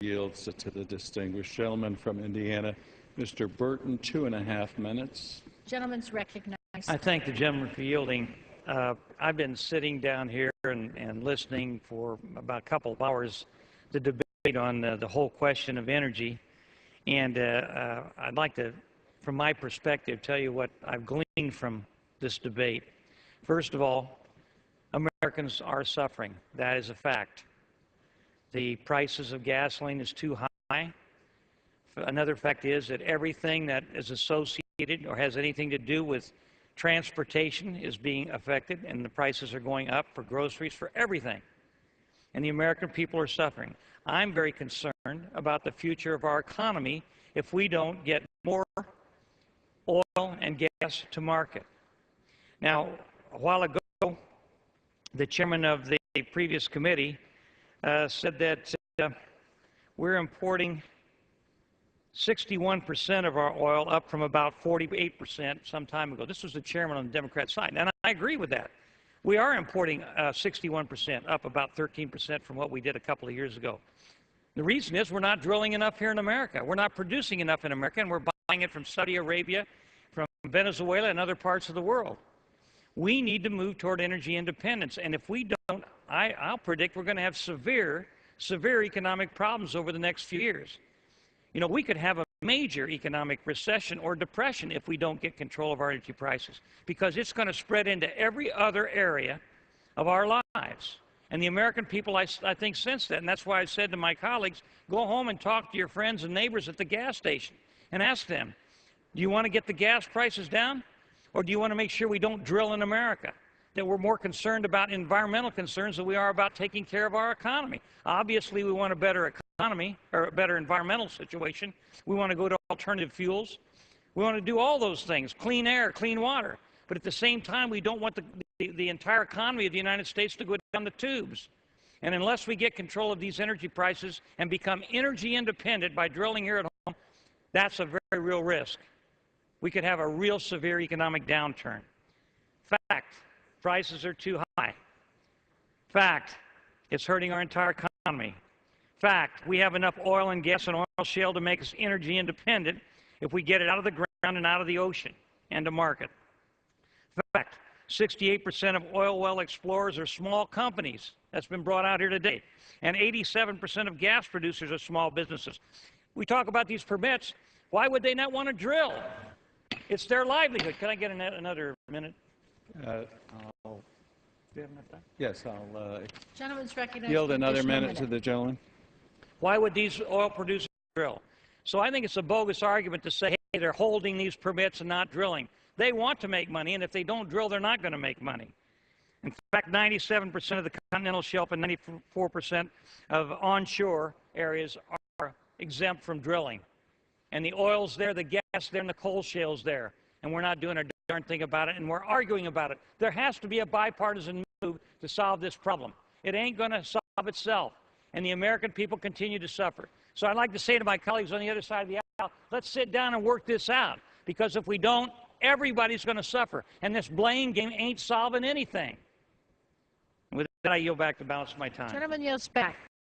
yields to the distinguished gentleman from Indiana, Mr. Burton, 2.5 minutes. Gentleman's recognized. I thank the gentleman for yielding. I've been sitting down here and listening for about a couple of hours the debate on the whole question of energy. And I'd like to, from my perspective, tell you what I've gleaned from this debate. First of all, Americans are suffering. That is a fact. The prices of gasoline is too high. Another fact is that everything that is associated or has anything to do with transportation is being affected, and the prices are going up for groceries, for everything. And the American people are suffering. I'm very concerned about the future of our economy if we don't get more oil and gas to market. Now, a while ago, the chairman of the previous committee said that we're importing 61% of our oil, up from about 48% some time ago. This was the chairman on the Democrat side, and I agree with that. We are importing 61%, up about 13% from what we did a couple of years ago. The reason is we're not drilling enough here in America. We're not producing enough in America, and we're buying it from Saudi Arabia, from Venezuela, and other parts of the world. We need to move toward energy independence, and if we don't, I'll predict we're going to have severe economic problems over the next few years. You know, we could have a major economic recession or depression if we don't get control of our energy prices, because it's going to spread into every other area of our lives. And the American people, I think, sense that, and that's why I said to my colleagues, go home and talk to your friends and neighbors at the gas station and ask them, do you want to get the gas prices down, or do you want to make sure we don't drill in America? That we're more concerned about environmental concerns than we are about taking care of our economy. Obviously, we want a better economy, or a better environmental situation. We want to go to alternative fuels. We want to do all those things, clean air, clean water. But at the same time, we don't want the entire economy of the United States to go down the tubes. And unless we get control of these energy prices and become energy independent by drilling here at home, that's a very real risk. We could have a real severe economic downturn. Fact, prices are too high. Fact, it's hurting our entire economy. Fact, we have enough oil and gas and oil shale to make us energy independent if we get it out of the ground and out of the ocean and to market. Fact, 68% of oil well explorers are small companies. That's been brought out here today. And 87% of gas producers are small businesses. We talk about these permits. Why would they not want to drill? It's their livelihood. Can I get another minute? Do you have enough time? Yes, I'll Gentleman's recognized. yield another minute to the gentleman. Why would these oil producers drill? So I think it's a bogus argument to say, hey, they're holding these permits and not drilling. They want to make money, and if they don't drill, they're not going to make money. In fact, 97% of the continental shelf and 94% of onshore areas are exempt from drilling. And the oil's there, the gas there, and the coal shale's there. And we're not doing a darn thing about it, and we're arguing about it. There has to be a bipartisan move to solve this problem. It ain't going to solve itself, and the American people continue to suffer. So I'd like to say to my colleagues on the other side of the aisle, let's sit down and work this out, because if we don't, everybody's going to suffer, and this blame game ain't solving anything. With that, I yield back the balance of my time. Gentleman yields back.